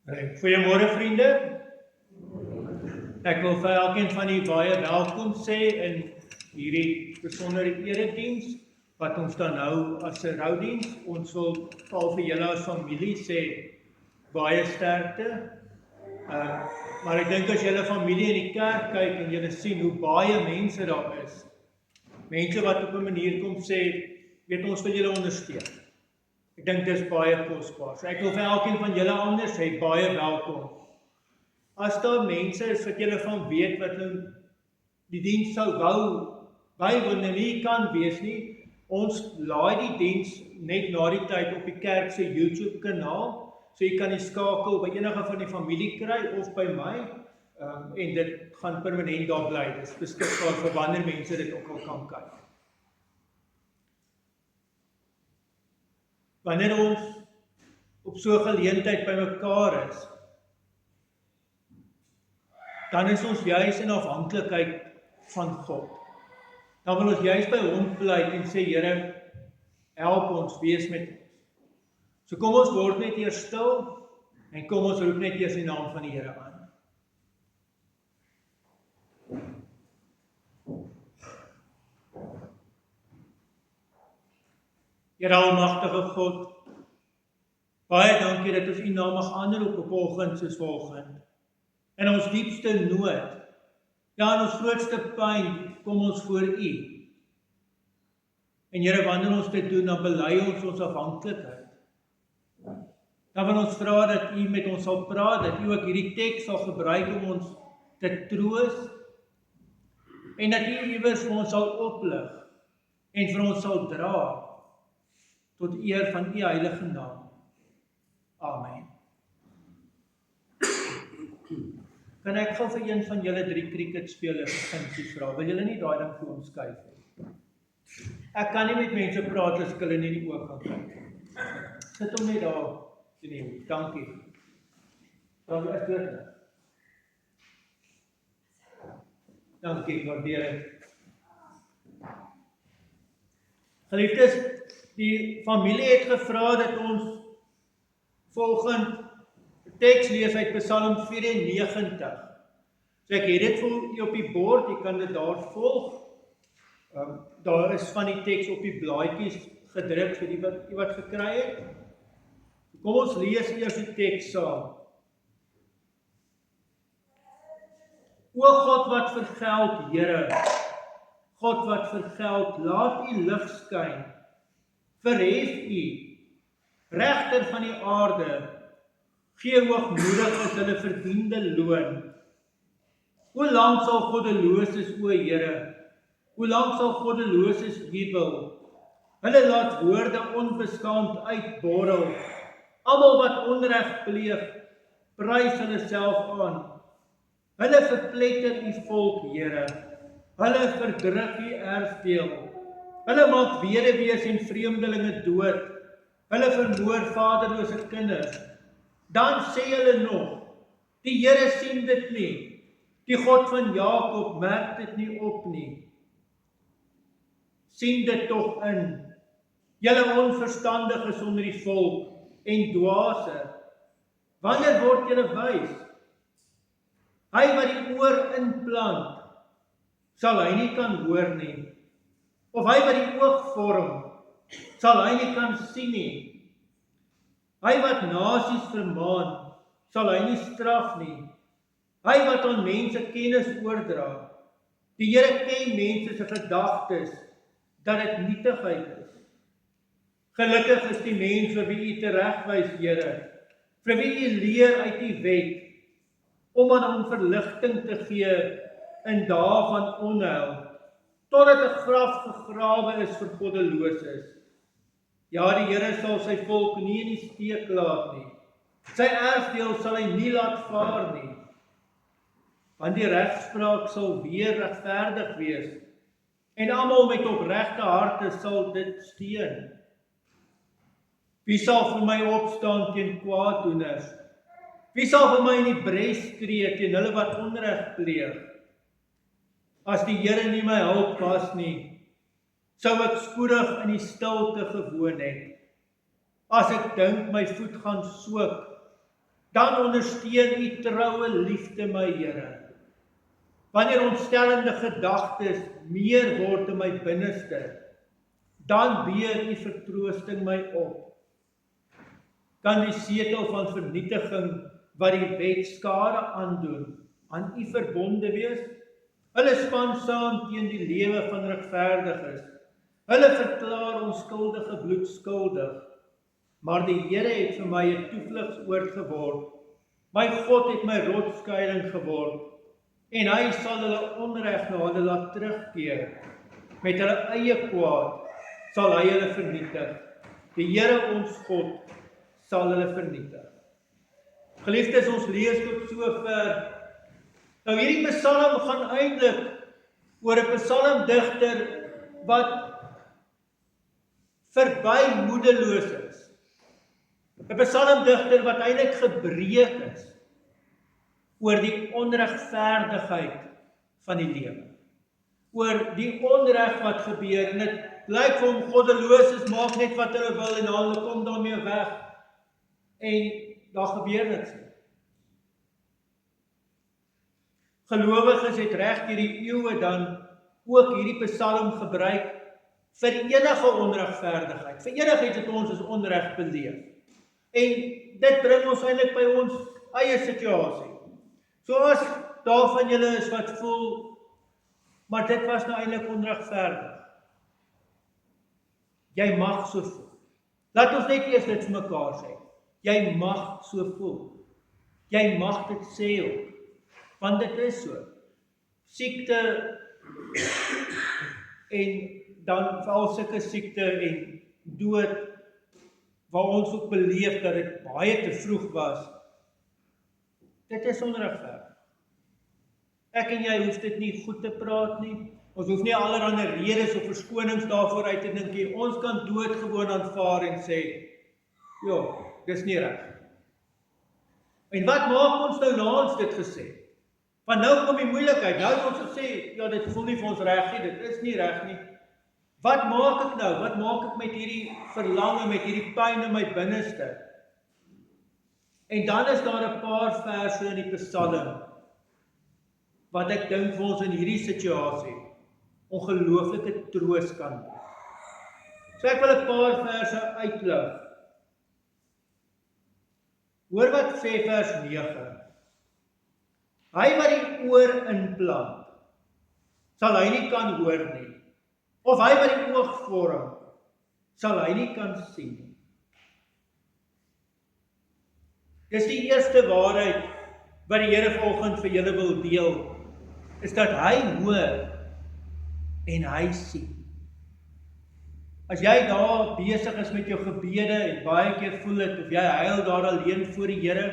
Goeiemôre vriende. Ek wil vir elkeen van u baie welkom sê in hierdie besondere erediens wat ons dan nou as 'n roudiens. Ons wil al vir julle as familie sê baie sterkte. Maar ek dink as julle familie in die kerk kyk en julle sien hoe baie mense daar is. Mense wat op 'n manier kom sê, weet ons wil julle ondersteun. Ek dink dis baie kosbaar. So ek wil vir elkeen van julle anders sê baie welkom. As daar mense is wat julle van weet wat nou die diens sou wou bywoon en nie kan wees nie, ons laai die diens net na die tyd op die kerk se YouTube kanaal, so jy kan die skakel by enige van die familie kry of by my, en dit gaan permanent daar bly. Dit is beskikbaar vir wanneer mense dit ook al kan kyk. Wanneer ons op so 'n geleentheid bymekaar is, dan is ons juis in afhanklikheid van God. Dan wil ons juis by hom pleit en sê, Here, help ons, wees met ons. So kom ons word net eers stil en kom ons roep net eers die naam van die Here aan. Here almagtige God, baie dankie dat ons u naam mag aanroep op 'n oggend soos vanoggend. In ons diepste nood, ja in ons grootste pyn, kom ons voor u. En Here, wanneer ons dit doen, dan bely ons afhanklikheid. Dan wil ons vra dat u met ons sal praat, dat u ook hierdie teks sal gebruik om ons te troos, en dat u iewers vir ons sal oplig, en vir ons sal dra, tot eer van u heilige naam. Amen. Kan ek gou vir een van julle 3 cricketspelers gunsies vra? Wil julle nie daai ding vir ons skuif nie? Ek kan nie met mense praat as ek hulle nie in die oë kan kyk. Sit hom net daar, Jenny. Dankie. Dan is dit. Dankie, waardeer dit. Geliefdes, die familie het gevra dat ons volgende teks lees uit Psalm 94. So ek het dit vir u op die bord, jy kan dit daar volg. Daar is van die teks op die blaadjies gedruk vir die wat gekry het. Kom ons lees eers die teks saam. O God wat vergeld, Here, God wat vergeld, laat u lig skyn. Verhef u, regter van die aarde, gee hoogmoedig as hulle verdiende loon. Hoe lank sal goddeloses, o Here, hoe lank sal goddeloses jubel? Hulle laat woorde onbeskaamd uitborrel. Almal wat onreg pleeg, prys hulle self aan. Hulle verpletter u volk, Here. Hulle verdruk u erfdeel. Hulle maak weduwees en vreemdelinge dood. Hulle vermoor vaderlose kinders. Dan sê hulle nog, die Here sien dit nie. Die God van Jakob merk dit nie op nie. Sien dit tog in. Julle onverstandiges onder die volk en dwaase. Wanneer word julle wys? Hy wat die oor inplant, sal hy nie kan hoor nie. Of hy wat die oog vorm, sal hy nie kan sien nie. Hy wat nasies vermaan, sal hy nie straf nie. Hy wat aan mense kennis oordra. Die Here ken mense se gedagtes, dat dit nietigheid is. Gelukkig is die mens vir wie u teregwys, Here, vir wie u leer uit die wet, om aan hom verligting te gee in dae van onheil, totdat 'n graf gegrawe is vir goddeloses. Ja, die Here sal sy volk nie in die steek laat nie. Sy erfdeel sal hy nie laat vaar nie. Want die regspraak sal weer regverdig wees, en almal met opregte harte sal dit steun. Wie sal vir my opstaan teen kwaaddoeners? Wie sal vir my in die bres skree teen hulle wat onreg pleeg? As die Here nie my hulp was nie, sou ek spoedig in die stilte gewoon het. As ek dink my voet gaan soek, Dan ondersteun u troue liefde my Here. Wanneer ontstellende gedagtes meer word in my binneste, dan beer u vertroosting my op. Kan die setel van vernietiging wat die wet skade aandoen, aan u verbonde wees? Hulle span saam teen die lewe van regverdiges. Hulle verklaar onskuldige bloed skuldig. Maar die Here het vir my 'n toevlugsoord geword. My God het my rotsskuiling geword. En hy sal hulle onreg na hulle laat terugkeer. Met hulle eie kwaad sal hy hulle vernietig. Die Here ons God sal hulle vernietig. Geliefdes, ons lees tot sover. Nou hierdie psalm gaan eintlik oor 'n psalmdigter wat verby moedeloos is. 'n Psalmdigter wat eintlik gebreek is oor die onregverdigheid van die lewe. Oor die onreg wat gebeur en dit lyk vir hom goddeloses maak net wat hulle wil en hulle kom daarmee weg. En daar gebeur niks nie. Gelowiges het reg deur die eeue dan ook hierdie psalm gebruik vir enige onregverdigheid, vir enigiets wat ons as onreg beleef. En dit bring ons eintlik by ons eie situasie. So as daar van julle is wat voel, maar dit was nou eintlik onregverdig. Jy mag so voel. Laat ons net eers dit vir mekaar sê. Jy mag so voel. Jy mag dit sê ook. Want dit is so. Siekte en dan veral sulke siekte en dood, waar ons ook beleef dat dit baie te vroeg was, dit is onregverdig. Ek en jy hoef dit nie goed te praat nie. Ons hoef nie allerlei redes of verskonings daarvoor uit te dink nie. Ons kan doodgewoon aanvaar en sê, ja, dis nie reg. En wat maak ons nou na ons dit gesê? Want nou kom die moeilikheid. Nou het ons gesê, ja, dit voel nie vir ons reg nie, dit is nie reg nie. Wat maak ek nou? Wat maak ek met hierdie verlange, met hierdie pyn in my binneste? En dan is daar 'n paar verse in die Psalm wat ek dink vir ons in hierdie situasie ongelooflike troos kan bied. So ek wil 'n paar verse uitlig. Hoor wat sê vers 9. Hy wat die oor inplant, sal hy nie kan hoor nie. Of hy wat die oog vorm, sal hy nie kan sien nie. Dis die eerste waarheid wat die Here vanoggend vir julle wil deel, is dat hy hoor en hy sien. As jy daar besig is met jou gebede en baie keer voel dit of jy huil daar alleen voor die Here,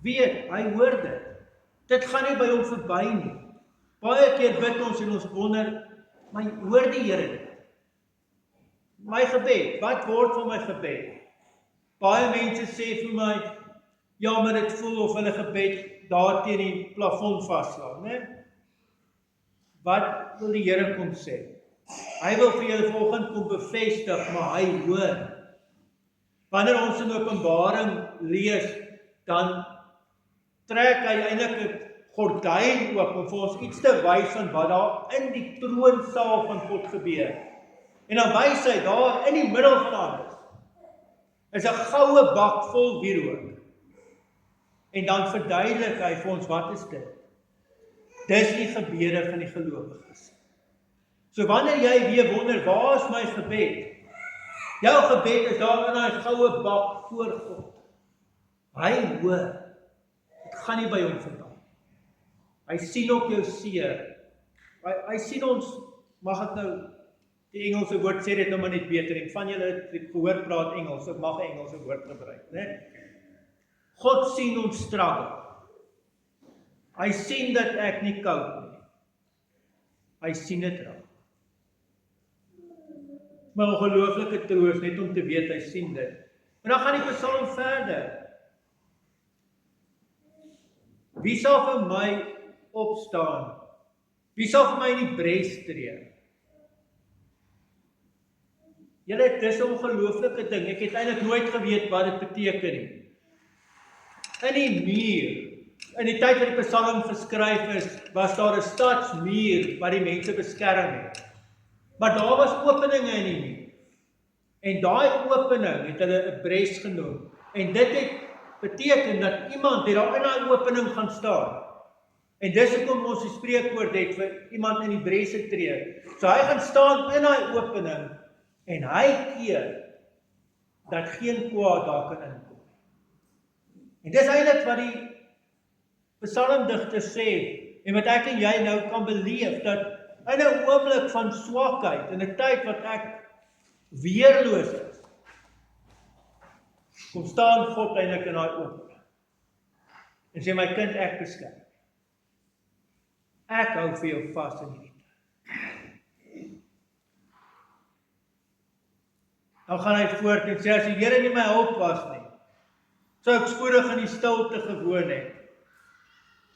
weet, hy hoor dit. Dit gaan nie by hom verby nie. Baie keer bid ons en ons wonder, maar hoor die Here dit? My gebed, wat word van my gebed? Baie mense sê vir my, ja, maar dit voel of hulle gebed daar teen die plafon vaslaan, né? Wat wil die Here kom sê? Hy wil vir julle vanoggend kom bevestig, maar hy hoor. Wanneer ons in Openbaring lees, dan trek hy eintlik 'n gordyn oop om vir ons iets te wys van wat daar in die troonsaal van God gebeur. En dan wys hy daar in die middel van alles is 'n goue bak vol wierook. En dan verduidelik hy vir ons, wat is dit? Dis die gebede van die gelowiges. So wanneer jy weer wonder, waar is my gebed? Jou gebed is daar in daai goue bak voor God. Hy hoor. Dit gaan nie by hom verby. Hy sien ook jou seer. Hy sien ons, mag ek nou, die Engelse woord sê dit nou maar net beter, en van julle het gehoor praat Engels, ek mag 'n Engelse woord gebruik, né? God sien ons struggle. Hy sien dat ek nie koud nie. Hy sien dit raak. Maar ongelooflike troos net om te weet hy sien dit. En dan gaan die Psalm verder. Wie sal vir my opstaan? Wie sal vir my in die bres tree? Julle, dis 'n ongelooflike ding. Ek het eintlik nooit geweet wat dit beteken nie. In die muur, in die tyd wat die Psalm geskryf is, was daar 'n stadsmuur wat die mense beskerm het. Maar daar was openinge in die muur. En daai opening het hulle 'n bres genoem. En dit het beteken dat iemand het daar in daai opening gaan staan. En dis hoekom ons die spreekwoord het vir iemand in die bresse tree. So hy gaan staan in daai opening en hy keer dat geen kwaad daar kan inkom. En dis eintlik wat die psalmdigter sê, en wat ek en jy nou kan beleef, dat in 'n oomblik van swakheid, in 'n tyd wat ek weerloos is, kom staan God eintlik in daai opening en sê, my kind, ek beskerm. Ek hou vir jou vas in hierdie tyd. Dan gaan hy voort en sê, as die Here nie my hulp was nie, sou ek spoedig in die stilte gewoon het.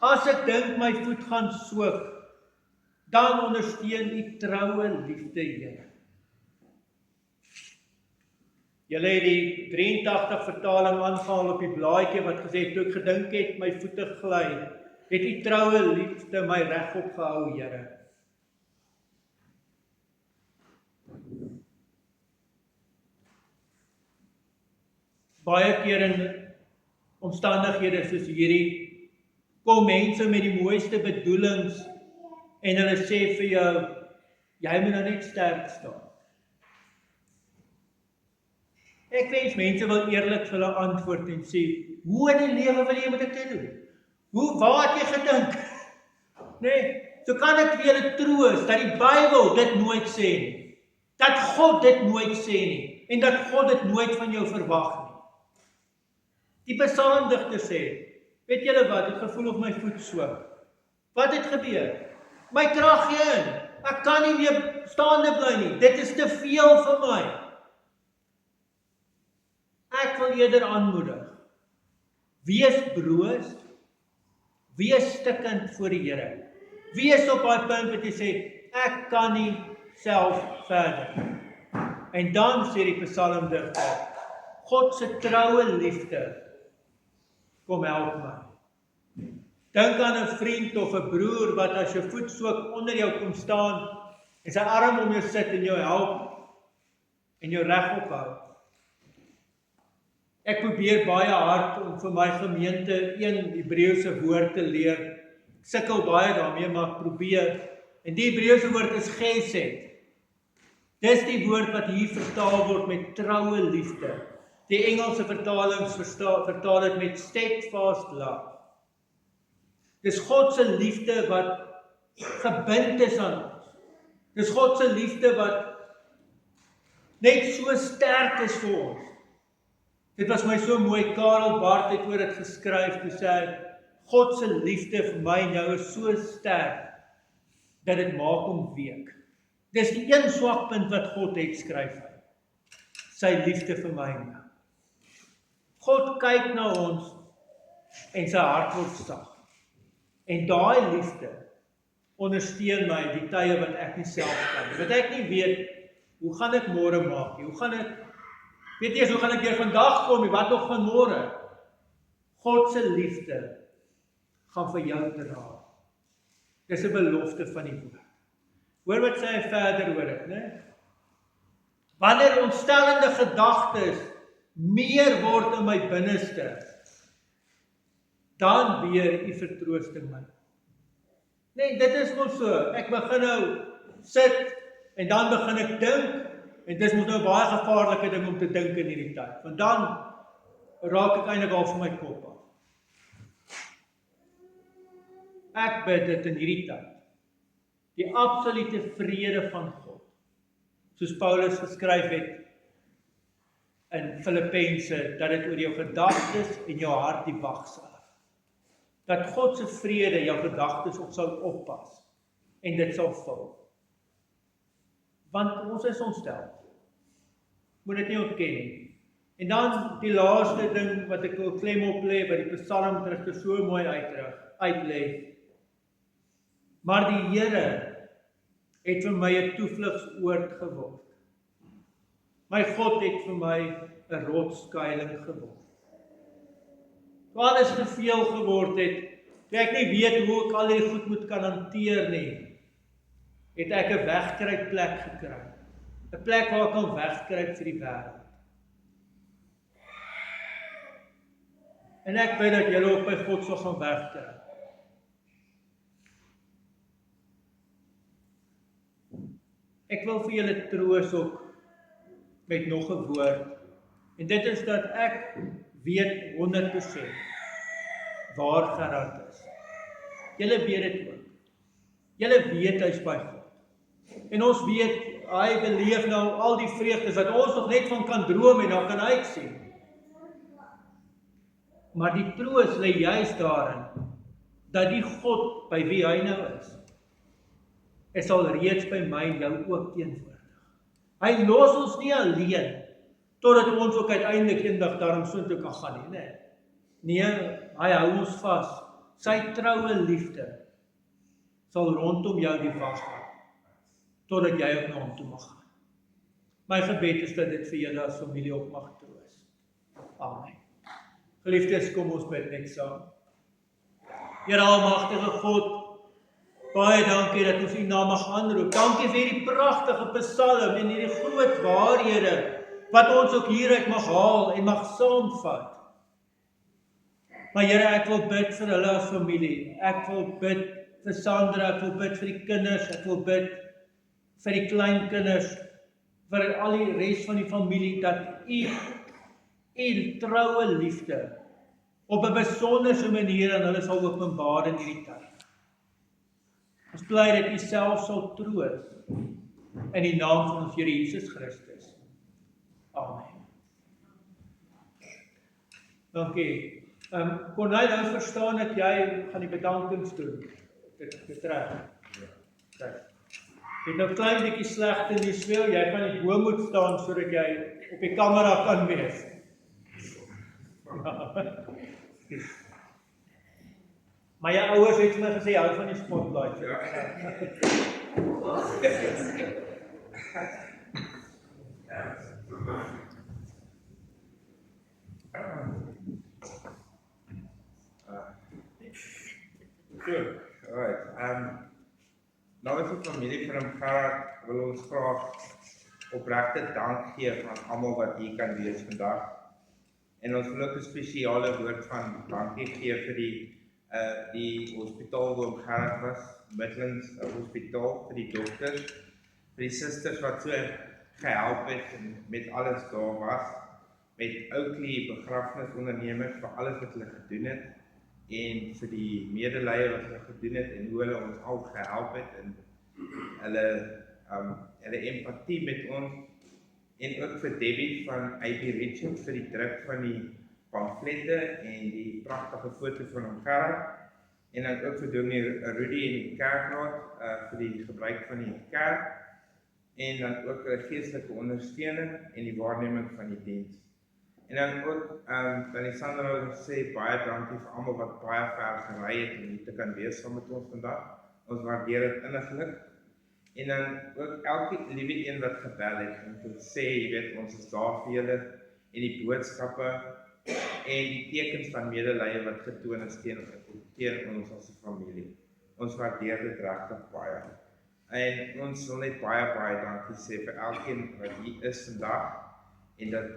As ek dink my voet gaan soek, dan ondersteun u troue liefde, Here. Julle het die 83 vertaling aangehaal op die blaadjie wat gesê het, toe ek gedink het, my voete gly, het u troue liefde my regop gehou, Here. Baie keer in omstandighede soos hierdie, kom mense met die mooiste bedoelings en hulle sê vir jou, jy moet nou net sterk staan. Ek wens mense wil eerlik vir hulle antwoord en sê, hoe in die lewe wil jy met dit doen? Waar het jy gedink? Nee, so kan ek vir julle troos dat die Bybel dit nooit sê nie. Dat God dit nooit sê nie. En dat God dit nooit van jou verwag nie. Die psalmdigter sê, weet julle wat, ek gevoel of my voet swak. Wat het gebeur? My krag gee in. Ek kan nie meer staande bly nie. Dit is te veel vir my. Ek wil eerder aanmoedig. Wees broos. Wees stikkend voor die Here. Wees op daai punt wat jy sê, ek kan nie self verder. En dan sê die psalmdigter, God se troue liefde, kom help my. Dink aan 'n vriend of 'n broer wat as jou voet swak onder jou kom staan en sy arm om jou sit en jou help en jou regop hou. Ek probeer baie hard om vir my gemeente een Hebreëse woord te leer. Ek sukkel baie daarmee, maar ek probeer. En die Hebreëse woord is gesed. Dis die woord wat hier vertaal word met troue liefde. Die Engelse vertalings vertaal dit met steadfast love. Dis God se liefde wat gebind is aan ons. Dis God se liefde wat net so sterk is vir ons. Dit was my so mooi, Karel Barth het oor dit geskryf, toe sê hy, God se liefde vir my en jou is so sterk, dat dit maak hom week. Dis die een swakpunt wat God het, skryf hy. Sy liefde vir my en jou. God kyk na ons, en sy hart word sag. En daai liefde ondersteun my die tye wat ek nie self kan. Wat ek nie weet, hoe gaan ek môre maak nie? Hoe gaan ek deur vandag kom nie? Wat nog van môre? God se liefde gaan vir jou dra. Dis 'n belofte van die woord. Hoor wat sê hy verder oor dit, né? Wanneer ontstellende gedagtes meer word in my binneste, dan beer u vertroosting my. Nee, dit is mos so. Ek begin nou sit en dan begin ek dink, en dis mos nou baie gevaarlike ding om te dink in hierdie tyd. Want dan raak ek eintlik al van my kop af. Ek bid dit in hierdie tyd. Die absolute vrede van God. Soos Paulus geskryf het in Filippense, dat dit oor jou gedagtes en jou hart die wag sal. Dat God se vrede jou gedagtes op sal oppas en dit sal vul. Want ons is ontstel. Moet dit nie ontken nie. En dan die laaste ding wat ek wil klem op lê, wat die psalmdigter so mooi uitlê. Maar die Here het vir my 'n toevlugsoord geword. My God het vir my 'n rotsskuiling geword. toe alles te veel geword het, toe ek nie weet hoe ek al hierdie goed moet kan hanteer nie, het ek 'n wegkruipplek gekry. 'n Plek waar ek kan wegkruip vir die wêreld. En ek bid dat julle ook by God sal gaan wegkruip. Ek wil vir julle troos ook met nog 'n woord. En dit is dat ek weet 100% waar Gerard is. Julle weet dit ook. Julle weet hy's by God. En ons weet, hy beleef nou al die vreugdes wat ons nog net van kan droom en dan kan uitsien. Maar die troos lê juist daarin, dat die God by wie hy nou is sal reeds by my en jou ook teenwoordig. Hy los ons nie alleen, totdat ons ook uiteindelik eendag daarom soontoe kan gaan nie. Nee, hy hou ons vas. Sy troue liefde sal rondom jou die vas hou, totdat jy ook na hom toe mag gaan. My gebed is dat dit vir julle as familie ook mag troos. Amen. Geliefdes, kom ons bid net saam. Here almagtige God, baie dankie dat ons U naam mag aanroep. Dankie vir hierdie pragtige psalm en hierdie groot waarhede wat ons ook hieruit mag haal en mag saamvat. Maar Here, ek wil bid vir hulle as familie. Ek wil bid vir Sandra, ek wil bid vir die kinders, ek wil bid vir die kleinkinders, vir al die res van die familie, dat U troue liefde op 'n besonderse manier aan hulle sal openbaar in hierdie tyd. Ons bly dat U self sal troos in die naam van ons Here Jesus Christus. Amen. Dankie. Kon hy nou verstaan dat jy gaan die bedankings doen? Dit reg. Ja. Dit nou klein bietjie slegte nuus vir jou, jy gaan die bo moet staan sodat jy op die kamera kan wees. Maar jou ouers het vir my gesê hou van die spotlight. Good. Alright. Namens die familie van Gerard wil ons graag opregte dank gee van almal wat hier kan wees vandag. En ons wil ook 'n spesiale woord van dankie gee vir die hospitaal waar Gerard was, Midlands Hospitaal, vir die dokters, vir die susters wat so gehelp het en met alles daar was, met Oakley begrafnisondernemers vir alles wat hulle gedoen het, en vir die medelee wat hulle gedoen het en hoe hulle ons al gehelp het en hulle empatie met ons, en ook vir Debbie van AB Richards vir die druk van die pamflette en die pragtige foto van hom Gerard, en dan ook vir Dominee Rudy en die kerkraad vir die gebruik van die kerk, en dan ook geestelike ondersteuning en die waarneming van die diens. En dan ook, dan die Sandra wil sê, baie dankie vir almal wat baie ver gery het om hier te kan wees saam met ons vandag. Ons waardeer dit inniglik. En dan ook elke liewe een wat gebel het om te sê, jy weet, ons is daar vir julle, en die boodskappe en die tekens van medelee wat getoon is teen ons as 'n familie. Ons waardeer dit regtig baie. En ons wil net baie dankie sê vir elkeen wat hier is vandag, en dat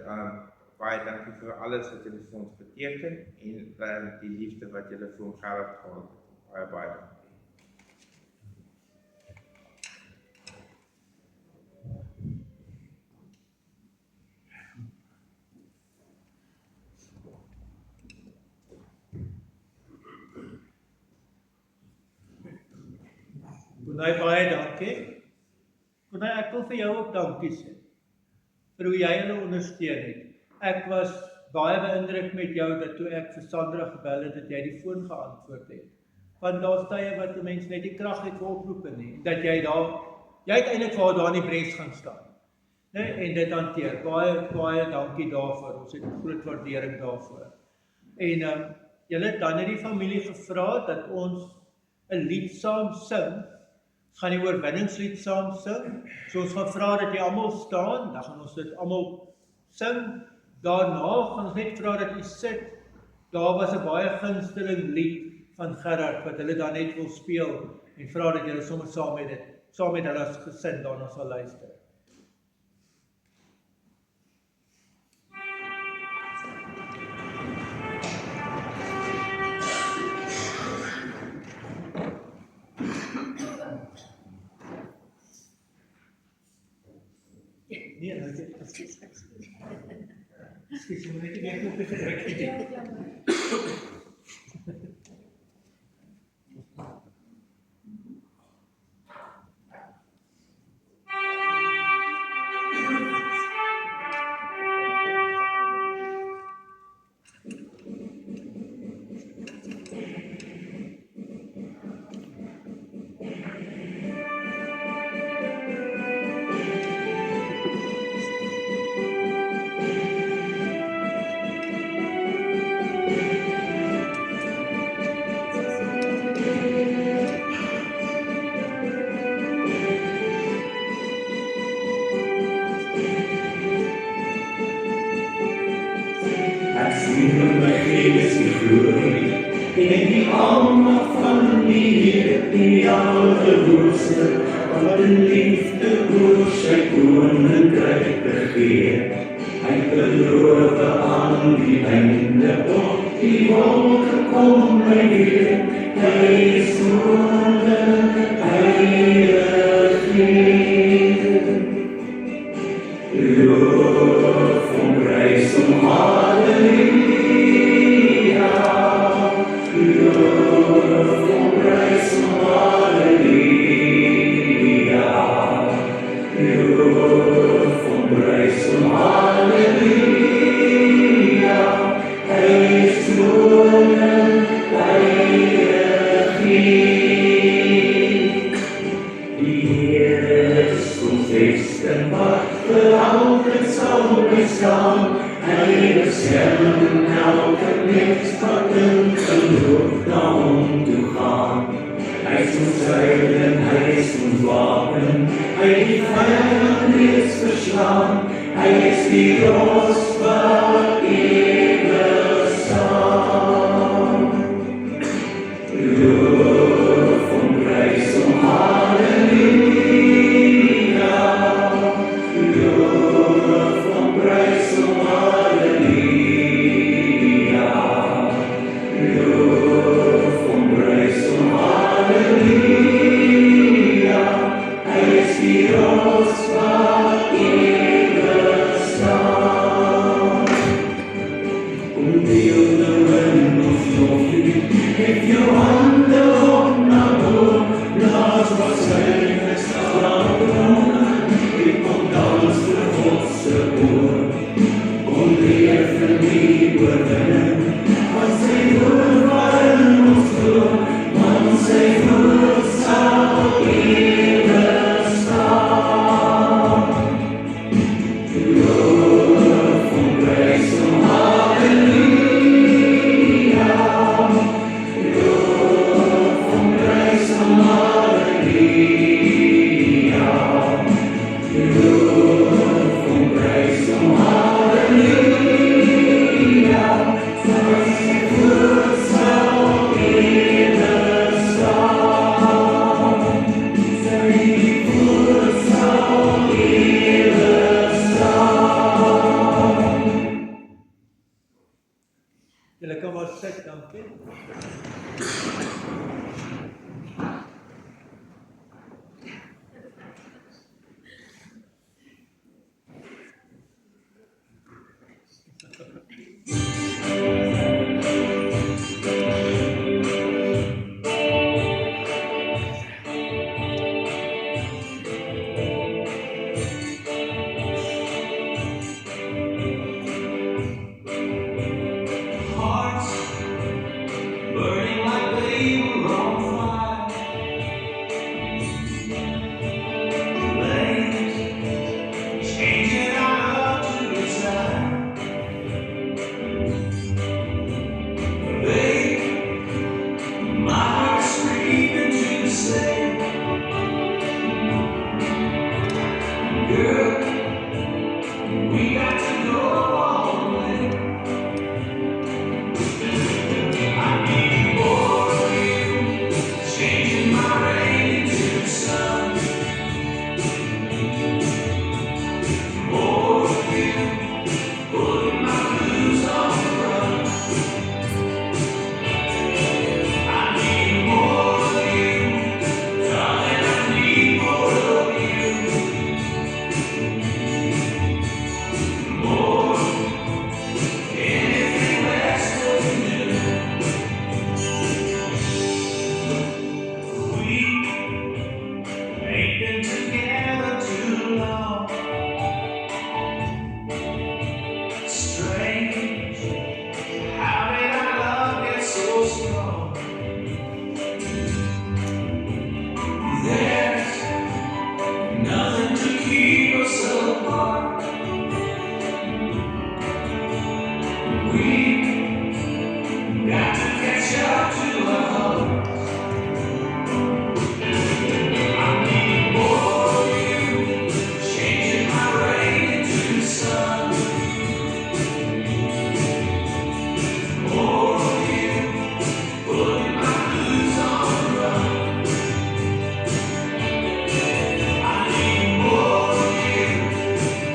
baie dankie vir alles wat julle vir ons beteken, en die liefde wat julle vir ons Gerard gehad het. Baie dankie. Konai, baie dankie. Konai, ek wil vir jou ook dankie sê, vir hoe jy hulle ondersteun het. Ek was baie beïndruk met jou, dat toe ek vir Sandra gebel het, dat jy die foon geantwoord het. Want daar's tye wat 'n mens net die krag het vir oproepe nie, dat jy het eintlik vir haar daar in die bres gaan staan, en dit hanteer. Baie dankie daarvoor, ons het groot waardering daarvoor. En julle het dan in die familie gevra, dat ons 'n lied saam sing. Ons gaan die oorwinningslied saam sing, so ons gaan vra dat jy almal staan, dan gaan ons dit almal sing. Daarna gaan ons net vra dat jy sit Daar was 'n baie gunsteling lied van Gerard wat hulle dan net wil speel en vra dat julle sommer saam met hulle as gesin daarna sal luister. Nee, nou dit. Excuse me, net nie op die gedruk het. In die almacht van die Heer, die Allerhoogste, wat in liefde oor sy koninkryk begeer. Hy beloof aan die einde op die wolke kom hy weer. Hy is wonderlik, heilig Heer. Loof hom, prys hom, halleluja. Loof hom, prys hom, halleluja. Loof hom, prys hom, halleluja. Hy is wonderlik, heilig Heer. Die Heer is ons beste wat vir altyd sal bestaan. Hy beskerm elke mens wat in geloof na hom toe gaan. Hy is ons heil en hy is ons wapen. Hy het die vyand reeds verslaan. Hy is die rots wat ewig staan. Loof hom, prys hom, halleluja. Loof hom, prys hom, halleluja. Loof hom, prys hom, halleluja. Hy is die rots wat ewig staan. Kom deel nou in ons loflied, met jou hande op na bo, blaas wat syne straalbronne, en kom dans vir God se woord. Kom leef in die oorwinning, want sy woord waarin ons glo, want sy woord sal ewig staan. Loof hom, prys hom, halleluja. Loof hom, prys hom, halleluja. Loof hom, prys hom, halleluja. Want sy woord sal ewig staan. Sy woord sal ewig staan. Julle kan maar sit, dankie. Hearts burning like they were on fire. Got to catch up to a hope. I need more of you, changing my rain into sun. More of you, putting my boots on the run. I need more of you,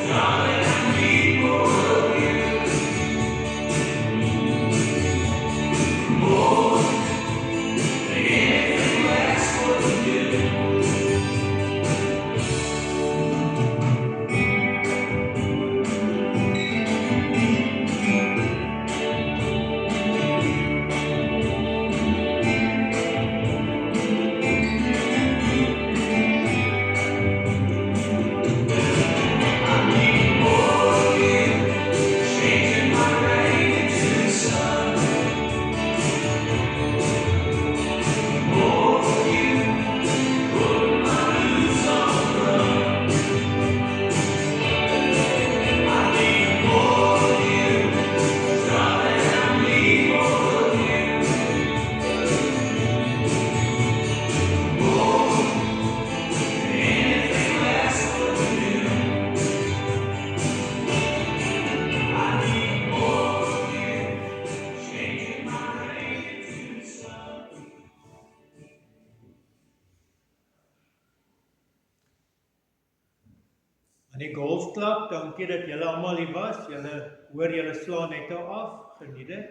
darling, I need more of you. More than anything less would do. I need more of you, changing my rain into sun. More of you, putting my boots on the run. I need more of you, darling, I need more of you. More than anything less would do. I need more of you, changing my rain into sun. Aan die golfklub, dankie dat julle almal hier was. Julle hoor julle slaan net nou af. Geniet dit.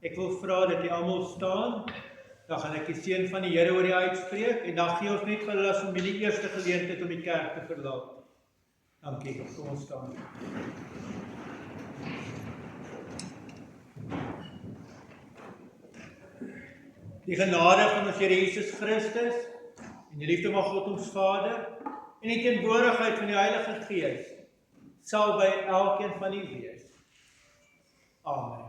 Ek wil vra dat jy almal staan. Dan gaan ek die seën van die Here oor jou uitspreek en dan gee ons net vir hulle as om die eerste geleentheid om die kerk te verlaat. Dankie. Kom ons staan. Die genade van ons Here Jesus Christus en die liefde van God ons Vader en die teenwoordigheid van die Heilige Gees sal by elkeen van u wees. Amen.